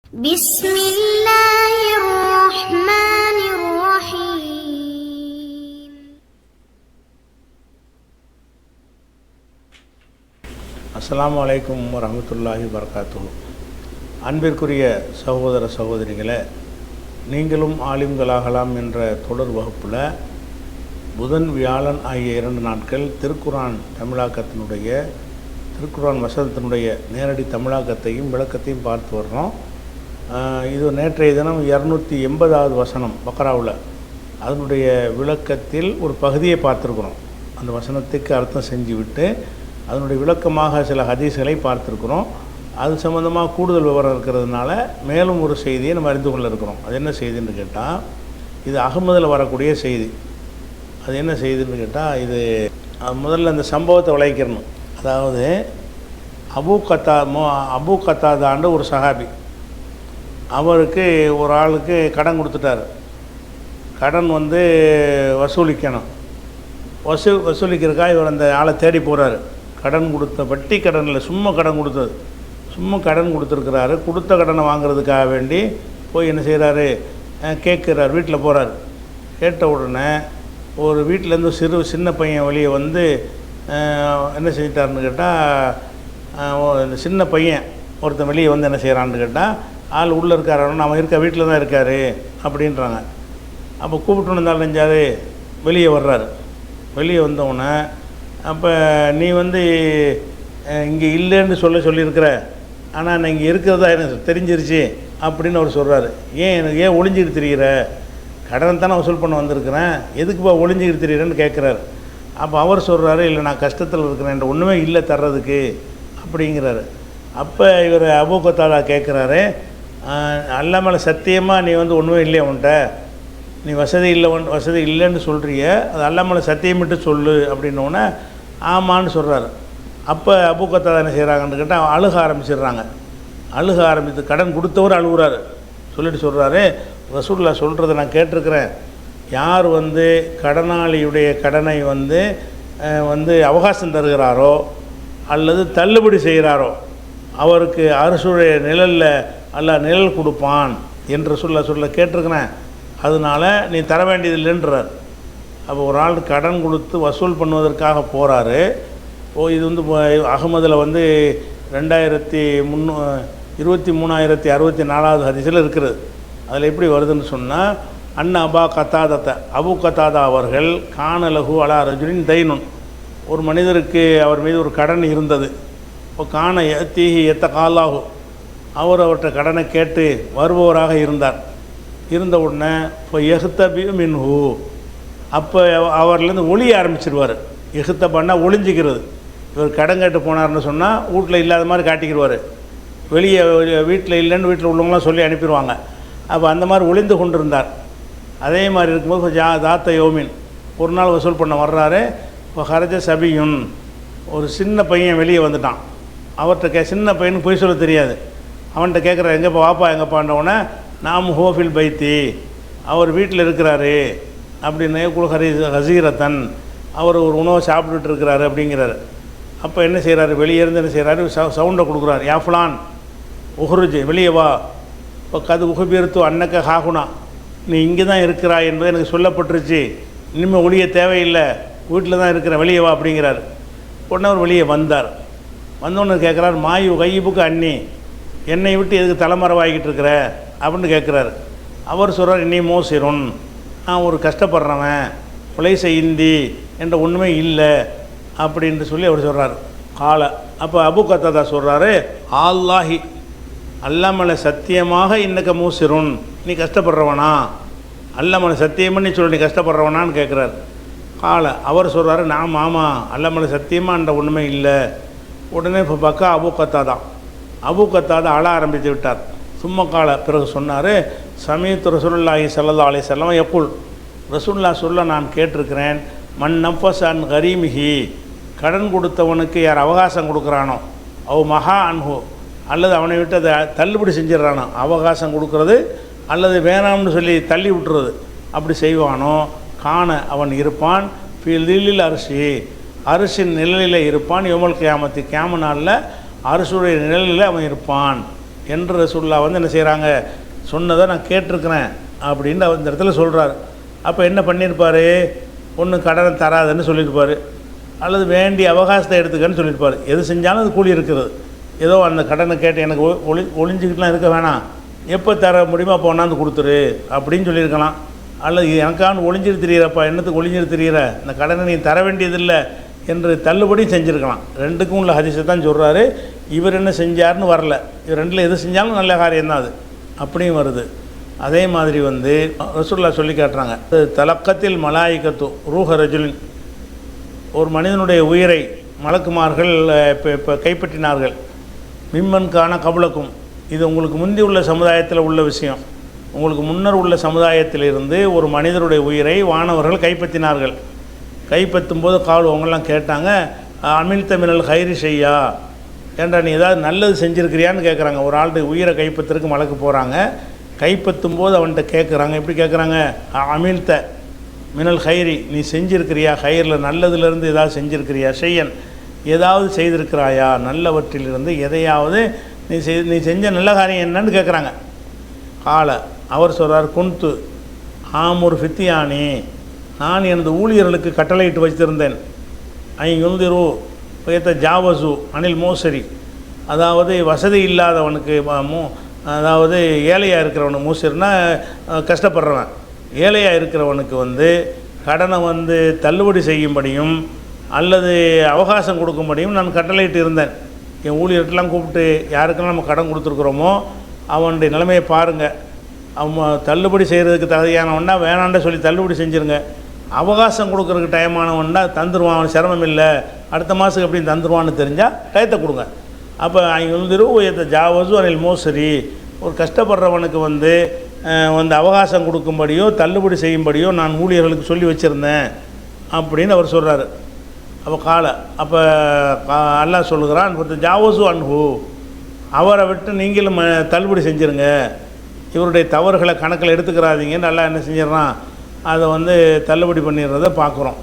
بسم الله الرحمن الرحيم. அஸ்ஸலாமு அலைக்கும் வரஹ்மத்துல்லாஹி வபரகாத்துஹு. அன்பிற்குரிய சகோதர சகோதரிகளே, நீங்களும் ஆலிம்களாகலாம் என்ற தொடர் வகுப்பில் புதன் வியாழன் ஆகிய 2 நாட்கள் திருக்குரான் தமிழாக்கத்தினுடைய திருக்குரான் வசனத்தினுடைய நேரடி தமிழாக்கத்தையும் விளக்கத்தையும் பார்த்து வர்றோம். இது நேற்றைய தினம் 280வது வசனம் பக்ராவில் அதனுடைய விளக்கத்தில் ஒரு பகுதியை பார்த்துருக்குறோம். அந்த வசனத்துக்கு அர்த்தம் செஞ்சு விட்டு அதனுடைய விளக்கமாக சில ஹதீஸ்களை பார்த்துருக்குறோம். அது சம்மந்தமாக கூடுதல் விவரம் இருக்கிறதுனால மேலும் ஒரு செய்தியை நம்ம அறிந்து கொள்ள இருக்கிறோம். அது என்ன செய்தின்னு கேட்டால், இது அகமதில் வரக்கூடிய செய்தி. அது என்ன செய்தின்னு கேட்டால், இது முதல்ல அந்த சம்பவத்தை விளைவிக்கிறணும். அதாவது அபூ கத்தாதான்ற ஒரு சஹாபி, அவருக்கு ஒரு ஆளுக்கு கடன் கொடுத்துட்டார். கடன் வசூலிக்கணும். வசூலிக்கிறதுக்காக இவர் அந்த ஆளை தேடி போகிறாரு. கடன் கொடுத்த வட்டி கடன் இல்லை, சும்மா கடன் கொடுத்தது, சும்மா கடன் கொடுத்துருக்கிறாரு. கொடுத்த கடனை வாங்குறதுக்காக வேண்டி போய் என்ன செய்கிறாரு, கேட்குறாரு. வீட்டில் போகிறார். கேட்ட உடனே ஒரு வீட்டிலேருந்து சின்ன பையன் வெளியே என்ன செஞ்சிட்டாருன்னு கேட்டால், இந்த சின்ன பையன் ஒருத்தன் வெளியே என்ன செய்கிறான்னு கேட்டால், ஆள் உள்ளே இருக்காரு, நம்ம வீட்டில் தான் இருக்கார் அப்படின்றாங்க. அப்போ கூப்பிட்டு இருந்தாலும் நெஞ்சார் வெளியே வர்றாரு. வெளியே வந்தவுடனே, அப்போ நீ இங்கே இல்லைன்னு சொல்லியிருக்கிற, ஆனால் நான் இங்கே இருக்கிறதா எனக்கு தெரிஞ்சிருச்சு அப்படின்னு அவர் சொல்கிறாரு. ஏன் ஒளிஞ்சிக்கிட்டு திரிகிற? கடன் தானே வசூல் பண்ண வந்திருக்கிறேன், எதுக்குப்பா ஒளிஞ்சிக்கிட்டு திரிகிறேன்னு கேட்குறாரு. அப்போ அவர் சொல்கிறாரு, இல்லை நான் கஷ்டத்தில் இருக்கிறேன், ஒன்றுமே இல்லை தர்றதுக்கு அப்படிங்கிறாரு. அப்போ இவர் அபூ கத்தாதா கேட்குறாரு, அல்லாஹ் மேலே சத்தியமாக நீ ஒன்றுமே இல்லையா உன்ட்ட, நீ வசதி இல்லைன்னு சொல்கிறிய, அது அல்லாஹ் மேலே சத்தியமிட்டு சொல்லு அப்படின்னோடனே ஆமான்னு சொல்கிறாரு. அப்போ அபூ கத்தாதா என்ன செய்கிறாங்கன்னு கேட்டால் அழுக ஆரம்பிச்சிடுறாங்க. அழுக ஆரம்பித்து கடன் கொடுத்தவர் அழுகுறாரு. சொல்லிட்டு சொல்கிறாரு, ரசூலுல்லாஹ் சொல்கிறத நான் கேட்டிருக்கிறேன், யார் கடனாளியுடைய கடனை அவகாசம் தருகிறாரோ அல்லது தள்ளுபடி செய்கிறாரோ அவருக்கு அரசுடைய நிழலில் அல்லாஹ் நிழல் கொடுப்பான் என்று சொல்ல கேட்டிருக்கிறேன், அதனால் நீ தர வேண்டியதில்லைன்றார். அப்போ ஒரு ஆள் கடன் கொடுத்து வசூல் பண்ணுவதற்காக போகிறாரு. இது அகமதில் 23,064வது ஹதீஸில் இருக்கிறது. அதில் எப்படி வருதுன்னு சொன்னால், அபூ கத்தாதா அவர்கள் கானலகு அலா ரஜுலின் தைனுன், ஒரு மனிதருக்கு அவர் மீது ஒரு கடன் இருந்தது. இப்போ கான தீஹி எத்த காலாகு, அவர் அவர்கிட்ட கடனை கேட்டு வருபவராக இருந்த உடனே இப்போ எஹ்தபி மின்ஹு, அப்போ அவர்லேருந்து ஒளிய ஆரம்பிச்சிருவார். எஹ்தபன்னா ஒளிஞ்சிக்கிறது. இவர் கடன் கேட்டு போனார்னு சொன்னால் வீட்டில் இல்லாத மாதிரி காட்டிக்கிடுவார். வெளியே வீட்டில் இல்லைன்னு வீட்டில் உள்ளவங்களாம் சொல்லி அனுப்பிடுவாங்க. அப்போ அந்த மாதிரி ஒளிந்து கொண்டு இருந்தார். அதே மாதிரி இருக்கும்போது தாத்த யோமின், ஒரு நாள் வசூல் பண்ண வர்றாரு. இப்போ ஹரஜ சபியுன், ஒரு சின்ன பையன் வெளியே வந்துட்டான். அவர்கிட்ட சின்ன பையனுக்கு பொய் சொல்ல தெரியாது. அவன்கிட்ட கேட்குறாரு, எங்கேப்பா வாப்பா எங்கப்பாண்டவுடனே, நாம் ஹோஃபில் பைத்தி, அவர் வீட்டில் இருக்கிறாரு அப்படின்னு, ஹசீரத்தன், அவர் ஒரு உணவை சாப்பிட்டுட்டு இருக்கிறாரு அப்படிங்கிறாரு. அப்போ என்ன செய்கிறாரு, வெளியே இருந்து என்ன செய்கிறாரு, சவுண்டை கொடுக்குறாரு, யாஃப்லான் உஹ்ருஜ், வெளியே வா. இப்போ கது உஹபிருத்து அன்னக்க ஹாகுனா, நீ இங்கே தான் இருக்கிறாய் என்பது எனக்கு சொல்லப்பட்டுருச்சு, இனிமேல் ஒளிய தேவையில்லை, வீட்டில் தான் இருக்கிற, வெளியே வா அப்படிங்கிறார். உடனே அவர் வெளியே வந்தார். வந்தோன்னு கேட்குறாரு, மாயு கையிப்புக்கு அண்ணி, என்னை விட்டு எதுக்கு தலைமறைவாகிக்கிட்டு இருக்கிற அப்படின்னு கேட்குறாரு. அவர் சொல்கிறார், இன்னி மோசிருன், நான் ஒரு கஷ்டப்படுறவன், கொலை செய்தி என்ற ஒன்றுமே இல்லை அப்படின்ட்டு சொல்லி அவர் சொல்கிறார். காலை அப்போ அபூ கத்தாதா சொல்கிறாரு, ஆல்லாஹி, அல்லாஹ் மேலே சத்தியமாக இன்னக்க மூசிருன், நீ கஷ்டப்படுறவனா, அல்லாஹ் மேலே சத்தியமாக நீ சொல்லி நீ கஷ்டப்படுறவனான்னு கேட்குறாரு. காலை அவர் சொல்கிறாரு, நான் மாமா அல்லாஹ் மேலே சத்தியமாக என்ற ஒன்றுமே இல்லை. உடனே இப்போ பக்கா அபூ கத்தாதா அழ ஆரம்பித்து விட்டார். சும்மா கால பிறகு சொன்னார், சமீத்து ரசூலுல்லாஹி ஸல்லல்லாஹு அலைஹி வஸல்லம் யக்குல், ரசூலுல்லாஹ் சொல்ல நான் கேட்டிருக்கிறேன், மன் நஃபஸ அன் கரீமிஹி, கடன் கொடுத்தவனுக்கு யார் அவகாசம் கொடுக்குறானோ, மஹா அன்ஹு, அல்லது அவனை விட்டு அதை தள்ளுபடி செஞ்சிடறானோ, அவகாசம் கொடுக்கறது அல்லது வேணாம்னு சொல்லி தள்ளி விட்டுறது, அப்படி செய்வானோ, காண அவன் இருப்பான் ஃபில் அரிசின் நிழலில் இருப்பான், யௌமல் கியாமத்தி, கியாம நாளில் அரசுடைய நிழலில் அவன் இருப்பான் என்று ரசூலுல்லாஹ் வந்து என்ன செய்கிறாங்க, சொன்னதை நான் கேட்டிருக்கிறேன் அப்படின்னு அந்த இடத்துல சொல்கிறார். அப்போ என்ன பண்ணியிருப்பார், ஒன்று கடனை தராதுன்னு சொல்லியிருப்பார், அல்லது வேண்டிய அவகாசத்தை எடுத்துக்கன்னு சொல்லியிருப்பார். எது செஞ்சாலும் அது கூலி இருக்கிறது. ஏதோ அந்த கடனை கேட்டு எனக்கு ஒளிஞ்சிக்கிட்டுலாம் இருக்க வேணாம், எப்போ தர முடியுமா போனாந்து கொடுத்துரு அப்படின்னு சொல்லியிருக்கலாம். அல்லது எனக்கான ஒளிஞ்சிட்டு தெரியிறப்பா, என்னத்துக்கு ஒளிஞ்சிட்டு தெரிகிற, இந்த கடனை நீ தர வேண்டியதில்லை என்று தள்ளுபடி செஞ்சுருக்கலாம். ரெண்டுக்கும் உள்ள ஹதீஸை தான் சொல்கிறாரு. இவர் என்ன செஞ்சார்னு வரல, இவர் ரெண்டில் எது செஞ்சாலும் நல்ல காரியம்தான் அது, அப்படியும் வருது. அதே மாதிரி வந்து ரசூலுல்லாஹ் சொல்லி காட்டுறாங்க, தலக்கத்தில் மலாயிகத்து ரூஹ ரஜுலின், ஒரு மனிதனுடைய உயிரை மலக்குமார்கள் இப்போ கைப்பற்றினார்கள். மிம்மன் காண கபலக்கும், இது உங்களுக்கு முந்தி உள்ள சமுதாயத்தில் உள்ள விஷயம். உங்களுக்கு முன்னர் உள்ள சமுதாயத்திலிருந்து ஒரு மனிதருடைய உயிரை வானவர்கள் கைப்பற்றினார்கள். கைப்பற்றும் போது அவங்கெல்லாம் கேட்டாங்க, அமில் தமிழல் ஹைரி செய்யா, ஏன்டா நீ ஏதாவது நல்லது செஞ்சுருக்கிறியான்னு கேட்குறாங்க. ஒரு ஆளுடைய உயிரை கைப்பற்றுறதுக்கு மலக்கு போகிறாங்க. கைப்பற்றும் போது அவன்கிட்ட கேட்குறாங்க, எப்படி கேட்குறாங்க, அமில்த மினல் ஹைரி, நீ செஞ்சுருக்கிறியா, ஹைரில் நல்லதுலேருந்து ஏதாவது செஞ்சுருக்கிறியா, செய்யன் ஏதாவது செய்திருக்கிறாயா, நல்லவற்றிலிருந்து எதையாவது நீ செஞ்ச நல்ல காரியம் என்னன்னு கேட்குறாங்க. அவர் சொல்கிறார், குன்து ஆமூர் ஃபித்தியானி, நான் எனது ஊழியர்களுக்கு கட்டளையிட்டு வச்சிருந்தேன். ஐயுந்திரு பயத்த ஜாவசு அனில் மோசரி, அதாவது வசதி இல்லாதவனுக்கு அதாவது ஏழையாக இருக்கிறவனுக்கு, மூசர்னா கஷ்டப்படுறவன், ஏழையாக இருக்கிறவனுக்கு வந்து கடனை வந்து தள்ளுபடி செய்யும்படியும் அல்லது அவகாசம் கொடுக்கும்படியும் நான் கட்டளையிட்டு இருந்தேன். என் ஊழியர்கிட்டலாம் கூப்பிட்டு யாருக்கெல்லாம் நம்ம கடன் கொடுத்துருக்குறோமோ அவனுடைய நிலைமையை பாருங்கள், அவன் தள்ளுபடி செய்கிறதுக்கு தகுதியானவன்னா வேணாண்ட சொல்லி தள்ளுபடி செஞ்சுருங்க, அவகாசம் கொடுக்குறதுக்கு டைமானவன்னா தந்துடுவான், அவன் சிரமம் இல்லை, அடுத்த மாதத்துக்கு எப்படி தந்துடுவான்னு தெரிஞ்சால் டயத்தை கொடுங்க. அப்போ அவங்க ஜாவசு அனில் மோசரி, ஒரு கஷ்டப்படுறவனுக்கு வந்து அவகாசம் கொடுக்கும்படியோ தள்ளுபடி செய்யும்படியோ நான் ஊழியர்களுக்கு சொல்லி வச்சுருந்தேன் அப்படின்னு அவர் சொல்கிறாரு. அப்போ அல்லாஹ் சொல்லுகிறான், ஜாவசு அன்ஹு, அவரை விட்டு நீங்களும் தள்ளுபடி செஞ்சுருங்க, இவருடைய தவறுகளை கணக்கில் எடுத்துக்கிறாதீங்கன்னு அல்லாஹ் என்ன செஞ்சிடறான், அதை வந்து தள்ளுபடி பண்ணிடுறத பார்க்குறோம்.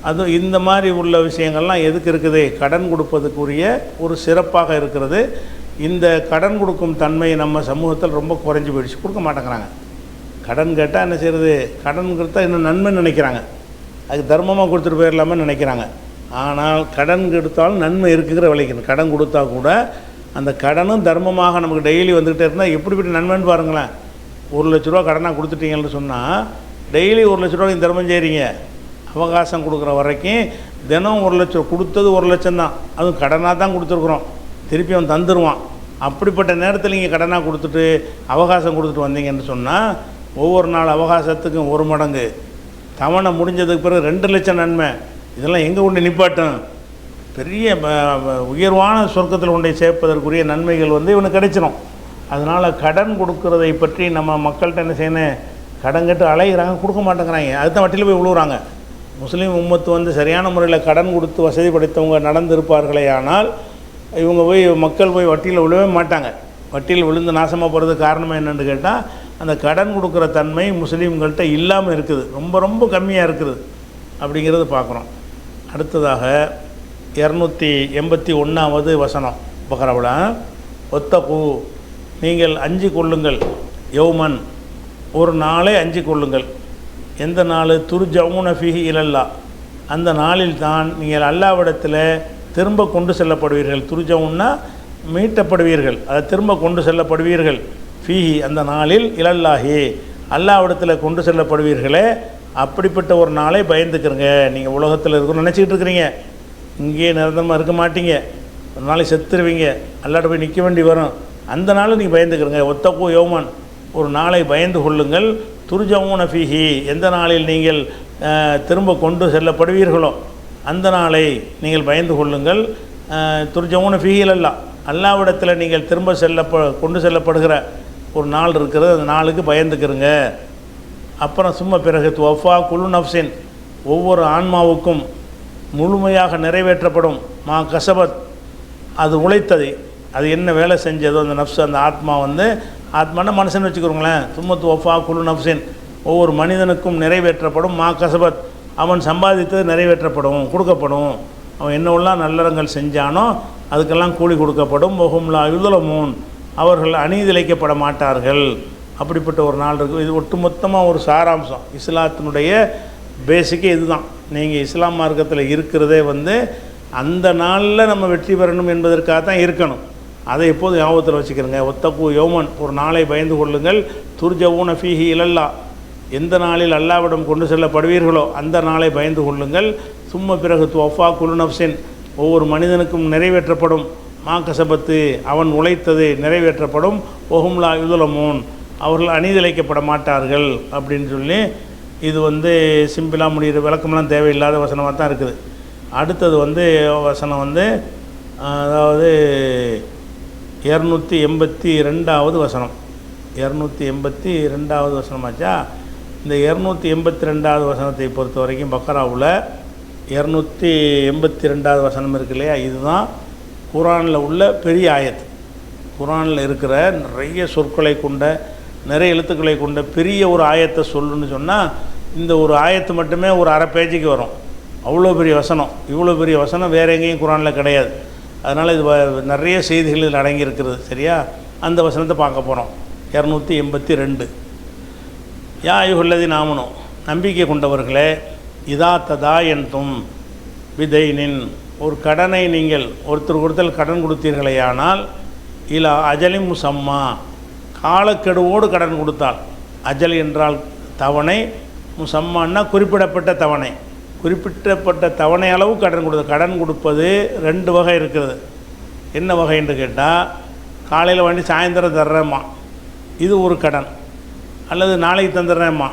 அது இந்த மாதிரி உள்ள விஷயங்கள்லாம் எதுக்கு இருக்குது, கடன் கொடுப்பதுக்குரிய ஒரு சிறப்பாக இருக்கிறது. இந்த கடன் கொடுக்கும் தன்மை நம்ம சமூகத்தில் ரொம்ப குறைஞ்சி போயிடுச்சு, கொடுக்க மாட்டேங்கிறாங்க. கடன் கேட்டால் என்ன செய்கிறது, கடன் கொடுத்தா இன்னும் நன்மை நினைக்கிறாங்க, அதுக்கு தர்மமாக கொடுத்துட்டு போயிடலாமல் நினைக்கிறாங்க. ஆனால் கடன் கொடுத்தாலும் நன்மை இருக்குங்கிற விளைக்கணும். கடன் கொடுத்தா கூட அந்த கடனும் தர்மமாக நமக்கு டெய்லி வந்துக்கிட்டே இருந்தால் எப்படிப்பட்ட நன்மைன்னு பாருங்களேன். 1,00,000 ரூபா கடனாக கொடுத்துட்டீங்கன்னு சொன்னால் டெய்லி 1,00,000 ரூபா தர்மம் செய்கிறீங்க. அவகாசம் கொடுக்குற வரைக்கும் தினம் 1,00,000 கொடுத்தது 1,00,000 தான், அதுவும் கடனாக தான் கொடுத்துருக்குறோம், திருப்பி அவன் தந்துடுவான். அப்படிப்பட்ட நேரத்தில் நீங்கள் கடனாக கொடுத்துட்டு அவகாசம் கொடுத்துட்டு வந்தீங்கன்னு சொன்னால் ஒவ்வொரு நாள் அவகாசத்துக்கும் 1 மடங்கு, தவணை முடிஞ்சதுக்கு பிறகு 2,00,000 நன்மை. இதெல்லாம் எங்கே கொண்டு நிப்பாட்டும், பெரிய உயர்வான சொர்க்கத்தில் கொண்டே சேர்ப்பதற்குரிய நன்மைகள் வந்து இவனுக்கு கிடைச்சிடும். அதனால் கடன் கொடுக்குறதை பற்றி நம்ம மக்கள்கிட்ட என்ன செய்யணும், கடன் கட்டு அலைகிறாங்க, கொடுக்க மாட்டேங்கிறாங்க, அதுதான் வட்டியில் போய் விழுவுறாங்க. முஸ்லீம் உம்மத்து வந்து சரியான முறையில் கடன் கொடுத்து வசதி படைத்தவங்க நடந்திருப்பார்களே, ஆனால் இவங்க போய் மக்கள் போய் வட்டியில் விழவே மாட்டாங்க. வட்டியில் விழுந்து நாசமாக போகிறதுக்கு காரணம் என்னென்னு கேட்டால் அந்த கடன் கொடுக்குற தன்மை முஸ்லீம்கள்கிட்ட இல்லாமல் இருக்குது, ரொம்ப ரொம்ப கம்மியாக இருக்குது அப்படிங்கிறது பார்க்குறோம். அடுத்ததாக 281வது வசனம் பக்ராவில், ஒத்தகு, நீங்கள் அஞ்சு கொள்ளுங்கள், யௌமன், ஒரு நாளை அஞ்சு கொள்ளுங்கள். எந்த நாள், துர்ஜவுன ஃபீஹி இலல்லா, அந்த நாளில் தான் நீங்கள் அல்லாவிடத்தில் திரும்ப கொண்டு செல்லப்படுவீர்கள். துர்ஜவுன்னா மீட்டப்படுவீர்கள், அதை திரும்ப கொண்டு செல்லப்படுவீர்கள். ஃபீஹி, அந்த நாளில், இலல்லாஹி, அல்லாவிடத்தில் கொண்டு செல்லப்படுவீர்களே, அப்படிப்பட்ட ஒரு நாளை பயந்துக்கிறங்க. நீங்கள் உலகத்தில் இருக்கணும்னு நினச்சிக்கிட்டு இருக்கிறீங்க, இங்கேயே நிரந்தரமாக இருக்க மாட்டீங்க, ஒரு நாளைக்கு செத்துருவீங்க, அல்லாட்ட போய் நிற்க வேண்டி வரும், அந்த நாளை நீங்கள் பயந்துக்கிறங்க. ஒத்தகு யௌமன், ஒரு நாளை பயந்து கொள்ளுங்கள். துர்ஜவுன ஃபீஹி, எந்த நாளில் நீங்கள் திரும்ப கொண்டு செல்லப்படுவீர்களோ அந்த நாளை நீங்கள் பயந்து கொள்ளுங்கள். துர்ஜவுன ஃபீஹி இலல்லா, அல்லாவிடத்தில் நீங்கள் திரும்ப கொண்டு செல்லப்படுகிற ஒரு நாள் இருக்கிறது, அந்த நாளுக்கு பயந்துக்கிறங்க. அப்புறம் சும்மா பிறகு துவஃபா குலு நஃப்ஸின், ஒவ்வொரு ஆன்மாவுக்கும் முழுமையாக நிறைவேற்றப்படும் மா கசபத், அது உழைத்தது, அது என்ன வேலை செஞ்சதோ அந்த நஃப்ஸ், அந்த ஆத்மா வந்து, ஆத்மான மனுஷன் வச்சுக்கிறோங்களேன், தும்மத்து ஒஃபா குலு நஃப்ஸின், ஒவ்வொரு மனிதனுக்கும் நிறைவேற்றப்படும் மா கசபத், அவன் சம்பாதித்தது நிறைவேற்றப்படும், கொடுக்கப்படும். அவன் என்னவெல்லாம் நல்லறங்கள் செஞ்சானோ அதுக்கெல்லாம் கூலி கொடுக்கப்படும். ஒஹும்லா யுதுலமூன், அவர்கள் அநீதிழைக்கப்பட மாட்டார்கள். அப்படிப்பட்ட ஒரு நாள் இருக்குது. இது ஒட்டுமொத்தமாக ஒரு சாராம்சம். இஸ்லாத்தினுடைய பேசிக்கே இதுதான். நீங்கள் இஸ்லாம் மார்க்கத்தில் இருக்கிறதே அந்த நாளில் நம்ம வெற்றி பெறணும் என்பதற்காக தான் இருக்கணும். அதை எப்போது ஞாபகத்தில் வச்சுக்கிறங்க. ஒத்தக்கு யோமன், ஒரு நாளை பயந்து கொள்ளுங்கள். துர்ஜவுன ஃபீஹி இலல்லா, எந்த நாளில் அல்லாவிடம் கொண்டு செல்லப்படுவீர்களோ அந்த நாளை பயந்து கொள்ளுங்கள். சும்ம பிறகு துவஃபா குலு நஃப்ஸின், ஒவ்வொரு மனிதனுக்கும் நிறைவேற்றப்படும். மாக்கசபத்து, அவன் உழைத்தது நிறைவேற்றப்படும். ஒஹும்லா யுதுலமூன், அவர்கள் அநீதிழைக்கப்பட மாட்டார்கள் அப்படின்னு சொல்லி இது சிம்பிளாக முடிகிற விளக்கம்லாம் தேவையில்லாத வசனமாக தான் இருக்குது. அடுத்தது வசனம் அதாவது 282வது வசனம். 282வது வசனமாச்சா. இந்த 282வது வசனத்தை பொறுத்த வரைக்கும் பக்கராவில் 282வது வசனம் இருக்கு இல்லையா, இதுதான் குரானில் உள்ள பெரிய ஆயத்து. குரானில் இருக்கிற நிறைய சொற்களை கொண்ட, நிறைய எழுத்துக்களை கொண்ட பெரிய ஒரு ஆயத்தை சொல்லுன்னு சொன்னால் இந்த ஒரு ஆயத்து மட்டுமே ஒரு அரை பேஜுக்கு வரும். அவ்வளோ பெரிய வசனம். இவ்வளோ பெரிய வசனம் வேறு எங்கேயும் குரானில் கிடையாது. அதனால் இது நிறைய செய்திகள் இதில் அடங்கியிருக்கிறது. சரியா, அந்த வசனத்தை பார்க்க போகிறோம். 282. யா அய்யுஹல்லதி நாமனு, நம்பிக்கை கொண்டவர்களே, இதா ததாயன்தும் விதைனின், ஒரு கடனை நீங்கள் ஒருத்தர் கடன் கொடுத்தீர்களேயானால், இலா அஜலின் முசம்மா, காலக்கெடுவோடு கடன் கொடுத்தால். அஜல் என்றால் தவணை, முசம்மான்னா குறிப்பிடப்பட்ட தவணை. குறிப்பிட்டப்பட்ட தவணை அளவு கடன் கொடுப்பது 2 வகை இருக்கிறது. என்ன வகை என்று கேட்டால், காலையில் வண்டி சாயந்தரம் தர்றேம்மா, இது ஒரு கடன். அல்லது நாளைக்கு தந்துடுறேம்மா,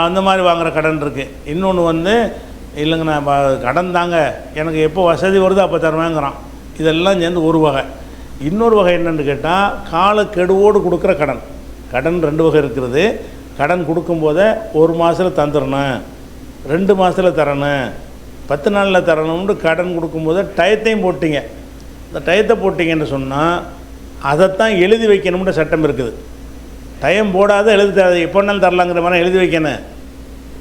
அந்த மாதிரி வாங்குகிற கடன் இருக்குது. இன்னொன்று இல்லைங்க நான் கடன் தாங்க, எனக்கு எப்போ வசதி வருதோ அப்போ தருவேங்கிறான். இதெல்லாம் சேர்ந்து ஒரு வகை. இன்னொரு வகை என்னென்னு கேட்டால், காலக்கெடுவோடு கொடுக்குற கடன். கடன் 2 வகை இருக்கிறது. கடன் கொடுக்கும்போதே 1 மாதத்தில் தந்துடணும், 2 மாதத்தில் தரணும், 10 நாளில் தரணும்னு கடன் கொடுக்கும்போது டயத்தையும் போட்டிங்க. இந்த டயத்தை போட்டிங்கன்னு சொன்னால் அதைத்தான் எழுதி வைக்கணும்ன்ற சட்டம் இருக்குது. டைம் போடாத எழுதி எப்போனாலும் தரலாங்கிற மாதிரி எழுதி வைக்கணும்.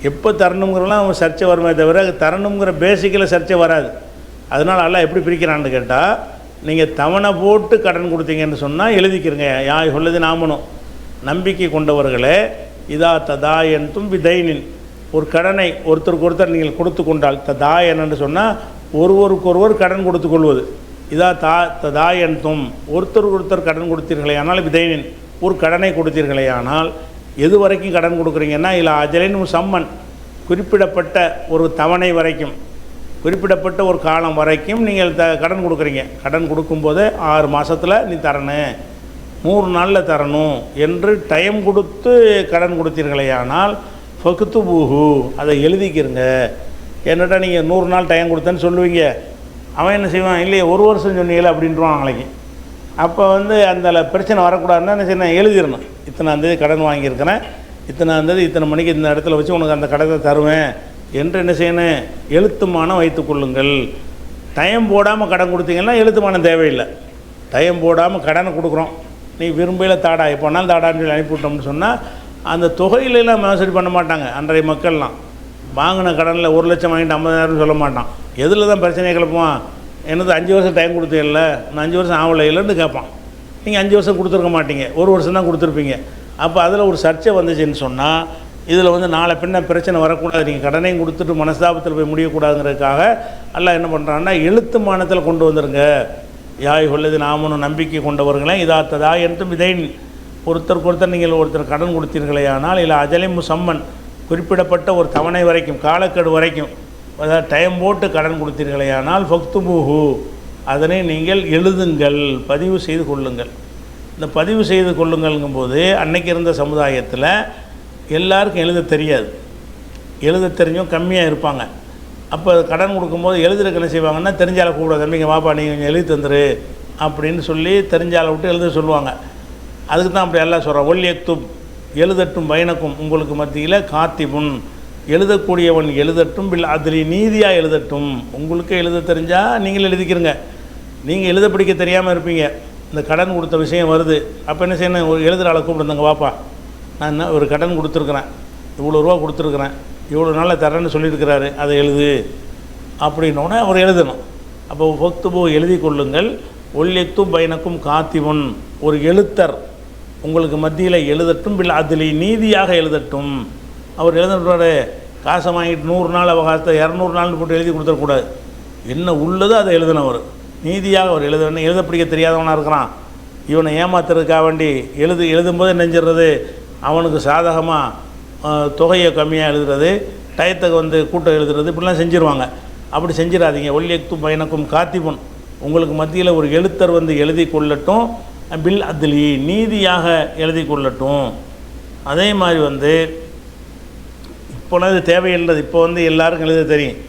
எப்போ தரணுங்கிறலாம் சர்ச்சை வருமே தவிர தரணுங்கிற பேசிக்கில் சர்ச்சை வராது. அதனால் எல்லாம் எப்படி பிரிக்கிறான்னு கேட்டால், நீங்கள் தவணை போட்டு கடன் கொடுத்தீங்கன்னு சொன்னால் எழுதிக்கிறங்க. யா அய்யுஹல்லதி நாமனு, நம்பிக்கை கொண்டவர்களே, இதா ததாயன்தும் விதைனின், ஒரு கடனை ஒருத்தருக்கு நீங்கள் கொடுத்து கொண்டால். ததாயன்னு சொன்னால் ஒருவருக்கொருவர் கடன் கொடுத்து கொள்வது. இதா ததாயன்தும், ஒருத்தர் கடன் கொடுத்தீர்களே ஆனால், விதைனின், ஒரு கடனை கொடுத்தீர்களே ஆனால், எது வரைக்கும் கடன் கொடுக்குறீங்கன்னா, இல்லை அஜலின் முசம்மன், குறிப்பிடப்பட்ட ஒரு தவணை வரைக்கும், குறிப்பிடப்பட்ட ஒரு காலம் வரைக்கும் நீங்கள் கடன் கொடுக்குறீங்க. கடன் கொடுக்கும்போது 6 மாதத்தில் நீ தரணும், 3 நாளில் தரணும் என்று டைம் கொடுத்து கடன் கொடுத்தீர்களே ஆனால், ஃபக்துபூஹு, அதை எழுதிக்கிறங்க. என்னட்டா நீங்கள் 100 நாள் டைம் கொடுத்தேன்னு சொல்லுவீங்க. அவன் என்ன செய்வான், இல்லையே 1 வருஷம் சொன்னீங்களே அப்படின்றான் நாளைக்கு. அப்போ அந்த பிரச்சனை வரக்கூடாதுன்னா என்ன செய்யணும், எழுதிடணும். இத்தனாந்தேதி கடன் வாங்கியிருக்கிறேன், இத்தனாந்தேதி இத்தனை மணிக்கு இந்த இடத்துல வச்சு உனக்கு அந்த கடனை தருவேன் என்று என்ன செய்யணும், எழுத்துமானம் வைத்துக்கொள்ளுங்கள். டைம் போடாமல் கடன் கொடுத்தீங்கன்னா எழுத்துமானம் தேவையில்லை. டைம் போடாமல் கடனை கொடுக்குறோம், நீ விரும்பையில் தாடா, எப்போனாலும் தாடான்னு சொல்லி அனுப்பிவிட்டோம்னு சொன்னால் அந்த தொகையிலெல்லாம் மோசடி பண்ண மாட்டாங்க. அன்றைய மக்கள்லாம் வாங்கின கடனில் 1 லட்சம் வாங்கிட்டு 50,000 சொல்ல மாட்டான். எதில் தான் பிரச்சனையை கிளப்புவான், என்னது 5 வருஷம் டைம் கொடுத்தீங்கல்ல, நான் 5 வருஷம் ஆகலையிலன்னு கேட்பான். நீங்கள் 5 வருஷம் கொடுத்துருக்க மாட்டீங்க, 1 வருஷம் தான் கொடுத்துருப்பீங்க. அப்போ அதில் ஒரு சர்ச்சை வந்துச்சுன்னு சொன்னால், இதில் நாளை பின்ன பிரச்சனை வரக்கூடாது, நீங்கள் கடனையும் கொடுத்துட்டு மனஸ்தாபத்தில் போய் முடியக்கூடாதுங்கிறதுக்காக எல்லாம் என்ன பண்ணுறான்னா, எழுத்துமானத்தில் கொண்டு வந்துருங்க. யா அய்யுஹல்லதி நாமனு, நம்பிக்கை கொண்டவர்களே, இதா ததாயன்தும் விதைன், ஒருத்தர் நீங்கள் கடன் கொடுத்தீர்களே ஆனால், இல்லை அஜலின் முசம்மன், குறிப்பிடப்பட்ட ஒரு தவணை வரைக்கும், காலக்கெடு வரைக்கும், அதாவது டைம் போட்டு கடன் கொடுத்தீர்களே ஆனால், ஃபக்துபூஹு, அதனை நீங்கள் எழுதுங்கள், பதிவு செய்து கொள்ளுங்கள். இந்த பதிவு செய்து கொள்ளுங்கள்ங்கும்போது அன்னைக்கு இருந்த சமுதாயத்தில் எல்லாருக்கும் எழுத தெரியாது, எழுத தெரிஞ்சும் கம்மியாக இருப்பாங்க. அப்போ கடன் கொடுக்கும்போது எழுதுறதுக்கு என்ன செய்வாங்கன்னா, தெரிஞ்சால கூப்பிட, தம்பிங்க வாப்பா நீங்கள் கொஞ்சம் எழுதி தந்துரு அப்படின்னு சொல்லி தெரிஞ்சால விட்டு எழுத சொல்லுவாங்க. அதுக்கு தான் அப்படி எல்லாம் சொல்கிறோம். ஒல் எக்துப், எழுதட்டும், பைனக்கும், உங்களுக்கு மத்தியில் காத்திபுன், எழுதக்கூடியவன் எழுதட்டும், பில் அதில் நீதியாக எழுதட்டும். உங்களுக்கு எழுத தெரிஞ்சால் நீங்கள் எழுதிக்கிறங்க. நீங்கள் எழுத படிக்க தெரியாமல் இருப்பீங்க, இந்த கடன் கொடுத்த விஷயம் வருது, அப்போ என்ன செய்யணும், ஒரு எழுதுகிற ஆளை கூப்பிடுங்க, வாப்பா நான் என்ன ஒரு கடன் கொடுத்துருக்குறேன், இவ்வளோ ரூபா கொடுத்துருக்குறேன், இவ்வளோ நாளில் தரேன்னு சொல்லியிருக்கிறாரு, அதை எழுது அப்படின்னோடனே அவர் எழுதணும். அப்போ ஃபக்துபு, எழுதி கொள்ளுங்கள், ஒல்லித்து பைனக்கும் காத்திவன், ஒரு எழுத்தர் உங்களுக்கு மத்தியில் எழுதட்டும், பில் அதில் நீதியாக எழுதட்டும். அவர் எழுதுறாரு, காசை வாங்கிட்டு 100 நாள் அவகாசத்தை 200 நாள்னு போட்டு எழுதி கொடுத்துடக்கூடாது. என்ன உள்ளதோ அதை எழுதினவர் நீதியாக அவர் எழுத பிடிக்க தெரியாதவனாக இருக்கிறான், இவனை ஏமாத்துறதுக்காக வேண்டி எழுதும்போது நெஞ்சிடுறது, அவனுக்கு சாதகமாக தொகையை கம்மியாக எழுதுறது, டயத்துக்கு வந்து கூட்டம் எழுதுறது, இப்படிலாம் செஞ்சுருவாங்க. அப்படி செஞ்சிடாதீங்க. ஒல்லியத்தும் பையனுக்கும் காத்திபுன், உங்களுக்கு மத்தியில் ஒரு எழுத்தர் வந்து எழுதி கொள்ளட்டும், பில் அத்லி நீதியாக எழுதி கொள்ளட்டும். அதே மாதிரி வந்து இப்போலாம் இது தேவையில்லை. இப்போ வந்து எல்லாருக்கும் எழுத தெரியும்.